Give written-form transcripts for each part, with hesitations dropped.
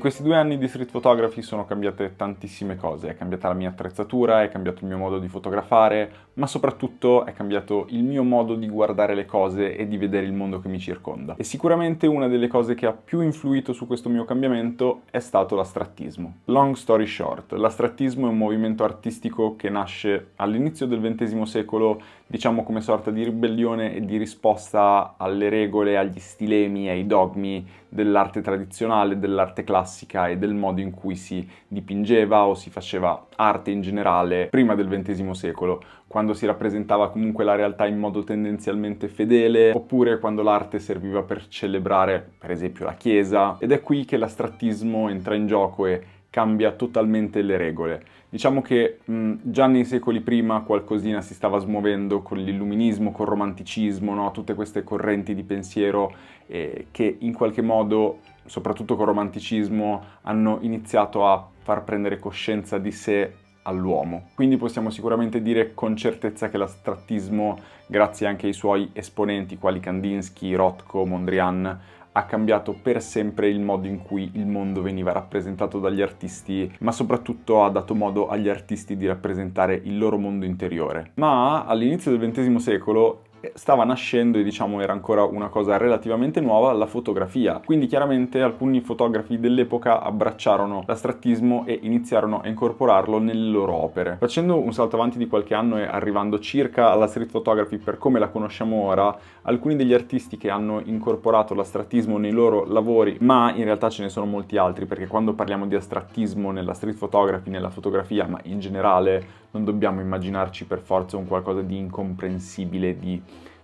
questi 2 anni di street photography sono cambiate tantissime cose, è cambiata la mia attrezzatura, è cambiato il mio modo di fotografare, ma soprattutto è cambiato il mio modo di guardare le cose e di vedere il mondo che mi circonda. E sicuramente una delle cose che ha più influito su questo mio cambiamento è stato l'astrattismo. Long story short, l'astrattismo è un movimento artistico che nasce all'inizio del XX secolo, diciamo come sorta di ribellione e di risposta alle regole, agli stilemi, ai dogmi dell'arte tradizionale, dell'arte classica e del modo in cui si dipingeva o si faceva arte in generale prima del XX secolo, quando si rappresentava comunque la realtà in modo tendenzialmente fedele, oppure quando l'arte serviva per celebrare, per esempio, la Chiesa. Ed è qui che l'astrattismo entra in gioco e cambia totalmente le regole. Diciamo che già nei secoli prima qualcosina si stava smuovendo con l'illuminismo, col romanticismo, no? Tutte queste correnti di pensiero che in qualche modo, soprattutto col romanticismo, hanno iniziato a far prendere coscienza di sé all'uomo. Quindi possiamo sicuramente dire con certezza che l'astrattismo, grazie anche ai suoi esponenti quali Kandinsky, Rothko, Mondrian, ha cambiato per sempre il modo in cui il mondo veniva rappresentato dagli artisti, ma soprattutto ha dato modo agli artisti di rappresentare il loro mondo interiore. Ma all'inizio del XX secolo stava nascendo, e diciamo era ancora una cosa relativamente nuova, la fotografia. Quindi chiaramente alcuni fotografi dell'epoca abbracciarono l'astrattismo e iniziarono a incorporarlo nelle loro opere. Facendo un salto avanti di qualche anno e arrivando circa alla street photography per come la conosciamo ora, alcuni degli artisti che hanno incorporato l'astrattismo nei loro lavori, ma in realtà ce ne sono molti altri, perché quando parliamo di astrattismo nella street photography, nella fotografia, ma in generale, non dobbiamo immaginarci per forza un qualcosa di incomprensibile, di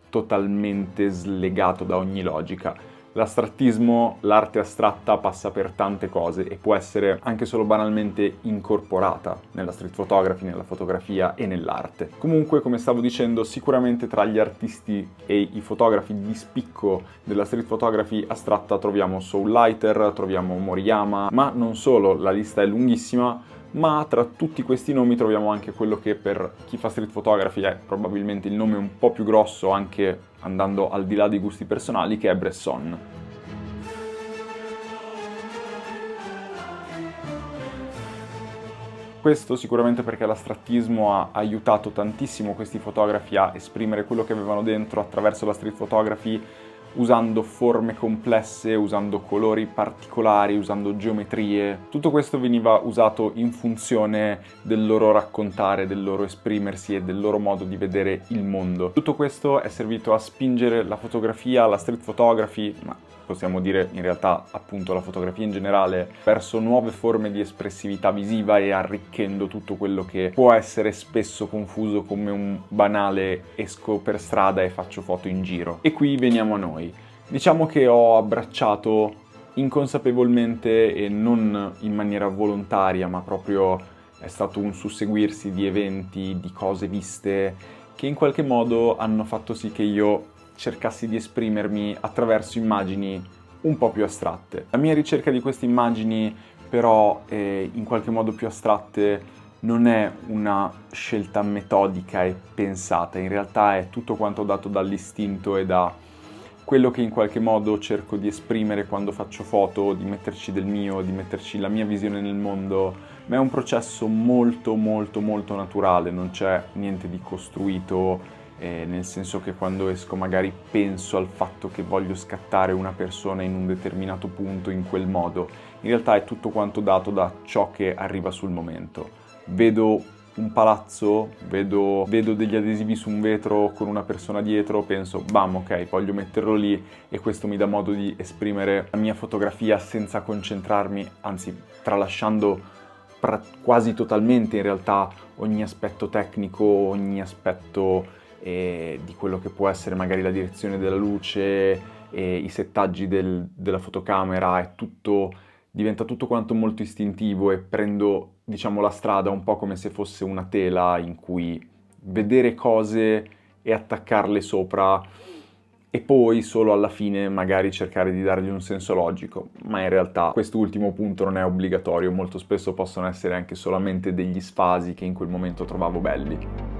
totalmente slegato da ogni logica. L'astrattismo, l'arte astratta, passa per tante cose e può essere anche solo banalmente incorporata nella street photography, nella fotografia e nell'arte. Comunque, come stavo dicendo, sicuramente tra gli artisti e i fotografi di spicco della street photography astratta troviamo Soul Lighter, troviamo Moriyama, ma non solo, la lista è lunghissima. Ma tra tutti questi nomi troviamo anche quello che per chi fa street photography è probabilmente il nome un po' più grosso, anche andando al di là dei gusti personali, che è Bresson. Questo sicuramente perché l'astrattismo ha aiutato tantissimo questi fotografi a esprimere quello che avevano dentro attraverso la street photography, usando forme complesse, usando colori particolari, usando geometrie. Tutto questo veniva usato in funzione del loro raccontare, del loro esprimersi e del loro modo di vedere il mondo. Tutto questo è servito a spingere la fotografia, la street photography, ma possiamo dire in realtà appunto la fotografia in generale, verso nuove forme di espressività visiva e arricchendo tutto quello che può essere spesso confuso come un banale esco per strada e faccio foto in giro. E qui veniamo a noi. Diciamo che ho abbracciato inconsapevolmente e non in maniera volontaria, ma proprio è stato un susseguirsi di eventi, di cose viste, che in qualche modo hanno fatto sì che io cercassi di esprimermi attraverso immagini un po' più astratte. La mia ricerca di queste immagini, però, in qualche modo più astratte, non è una scelta metodica e pensata, in realtà è tutto quanto dato dall'istinto e da quello che in qualche modo cerco di esprimere quando faccio foto, di metterci del mio, di metterci la mia visione nel mondo, ma è un processo molto molto molto naturale, non c'è niente di costruito, nel senso che quando esco magari penso al fatto che voglio scattare una persona in un determinato punto in quel modo. In realtà è tutto quanto dato da ciò che arriva sul momento. Vedo un palazzo, vedo degli adesivi su un vetro con una persona dietro, penso, bam, ok, voglio metterlo lì, e questo mi dà modo di esprimere la mia fotografia senza concentrarmi, anzi tralasciando quasi totalmente in realtà ogni aspetto tecnico, ogni aspetto di quello che può essere magari la direzione della luce, i settaggi della fotocamera, diventa tutto quanto molto istintivo e prendo, diciamo, la strada un po' come se fosse una tela in cui vedere cose e attaccarle sopra e poi solo alla fine magari cercare di dargli un senso logico, ma in realtà quest'ultimo punto non è obbligatorio, molto spesso possono essere anche solamente degli sfasi che in quel momento trovavo belli.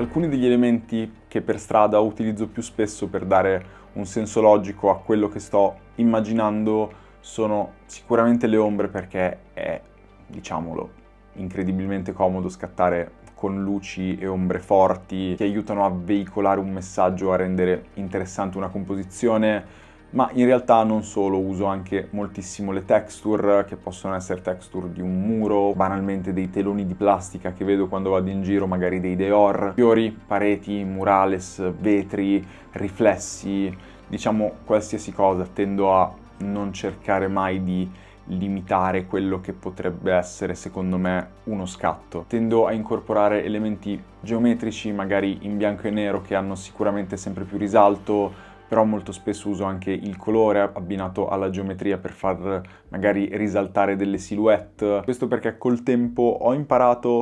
Alcuni degli elementi che per strada utilizzo più spesso per dare un senso logico a quello che sto immaginando sono sicuramente le ombre, perché è, diciamolo, incredibilmente comodo scattare con luci e ombre forti che aiutano a veicolare un messaggio, a rendere interessante una composizione, ma in realtà non solo, uso anche moltissimo le texture, che possono essere texture di un muro, banalmente dei teloni di plastica che vedo quando vado in giro, magari dei Dior, fiori, pareti, murales, vetri, riflessi, diciamo qualsiasi cosa. Tendo a non cercare mai di limitare quello che potrebbe essere, secondo me, uno scatto. Tendo a incorporare elementi geometrici, magari in bianco e nero, che hanno sicuramente sempre più risalto, però molto spesso uso anche il colore abbinato alla geometria per far magari risaltare delle silhouette. Questo perché col tempo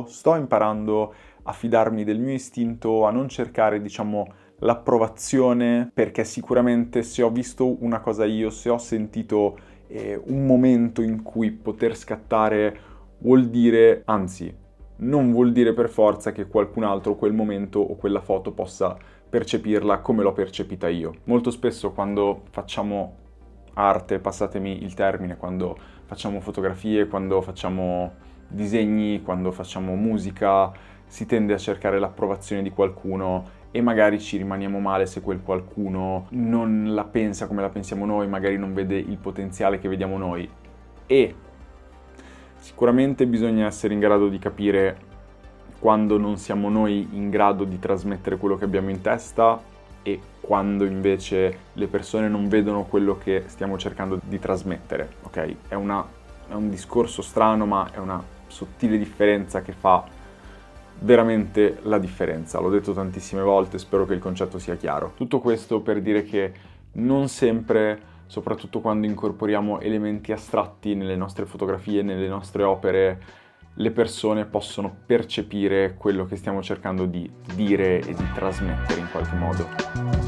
sto imparando a fidarmi del mio istinto, a non cercare, diciamo, l'approvazione, perché sicuramente se ho visto una cosa io, se ho sentito un momento in cui poter scattare, vuol dire, anzi, non vuol dire per forza che qualcun altro quel momento o quella foto possa percepirla come l'ho percepita io. Molto spesso quando facciamo arte, passatemi il termine, quando facciamo fotografie, quando facciamo disegni, quando facciamo musica, si tende a cercare l'approvazione di qualcuno e magari ci rimaniamo male se quel qualcuno non la pensa come la pensiamo noi, magari non vede il potenziale che vediamo noi. E sicuramente bisogna essere in grado di capire quando non siamo noi in grado di trasmettere quello che abbiamo in testa e quando invece le persone non vedono quello che stiamo cercando di trasmettere, ok? È un discorso strano, ma è una sottile differenza che fa veramente la differenza. L'ho detto tantissime volte, spero che il concetto sia chiaro. Tutto questo per dire che non sempre, soprattutto quando incorporiamo elementi astratti nelle nostre fotografie, nelle nostre opere, le persone possono percepire quello che stiamo cercando di dire e di trasmettere in qualche modo.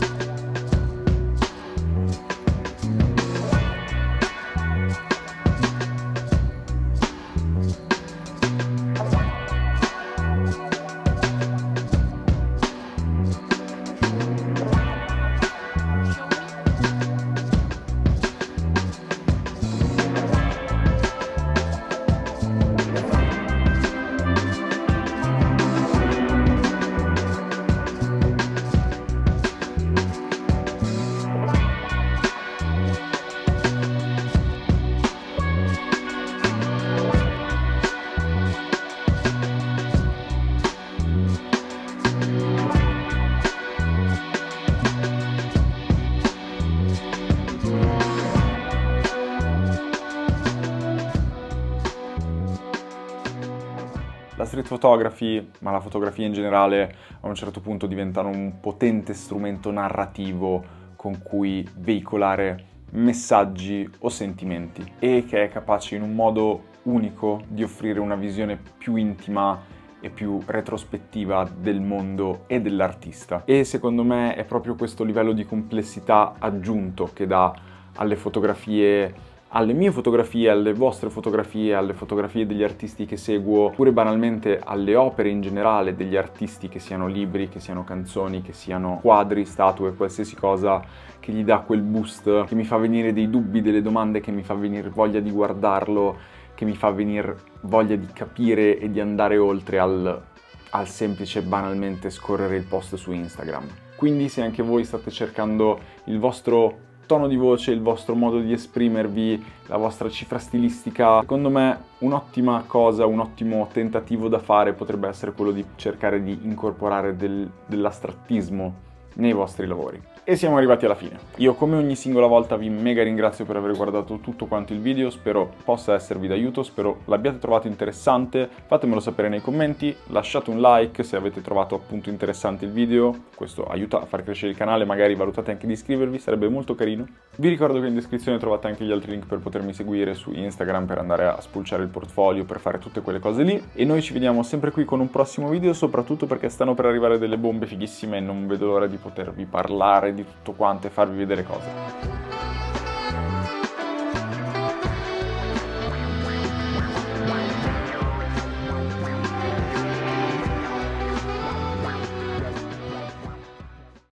La street photography, ma la fotografia in generale, a un certo punto diventano un potente strumento narrativo con cui veicolare messaggi o sentimenti e che è capace in un modo unico di offrire una visione più intima e più retrospettiva del mondo e dell'artista. E secondo me è proprio questo livello di complessità aggiunto che dà alle fotografie, alle mie fotografie, alle vostre fotografie, alle fotografie degli artisti che seguo, oppure banalmente alle opere in generale degli artisti, che siano libri, che siano canzoni, che siano quadri, statue, qualsiasi cosa che gli dà quel boost, che mi fa venire dei dubbi, delle domande, che mi fa venire voglia di guardarlo, che mi fa venire voglia di capire e di andare oltre al semplice banalmente scorrere il post su Instagram. Quindi se anche voi state cercando il vostro tono di voce, il vostro modo di esprimervi, la vostra cifra stilistica, secondo me un'ottima cosa, un ottimo tentativo da fare potrebbe essere quello di cercare di incorporare dell'astrattismo nei vostri lavori. E siamo arrivati alla fine. Io come ogni singola volta vi mega ringrazio per aver guardato tutto quanto il video, spero possa esservi d'aiuto, spero l'abbiate trovato interessante, fatemelo sapere nei commenti, lasciate un like se avete trovato appunto interessante il video, questo aiuta a far crescere il canale, magari valutate anche di iscrivervi, sarebbe molto carino. Vi ricordo che in descrizione trovate anche gli altri link per potermi seguire su Instagram, per andare a spulciare il portfolio, per fare tutte quelle cose lì, e noi ci vediamo sempre qui con un prossimo video, soprattutto perché stanno per arrivare delle bombe fighissime e non vedo l'ora di potervi parlare di tutto quanto e farvi vedere cose.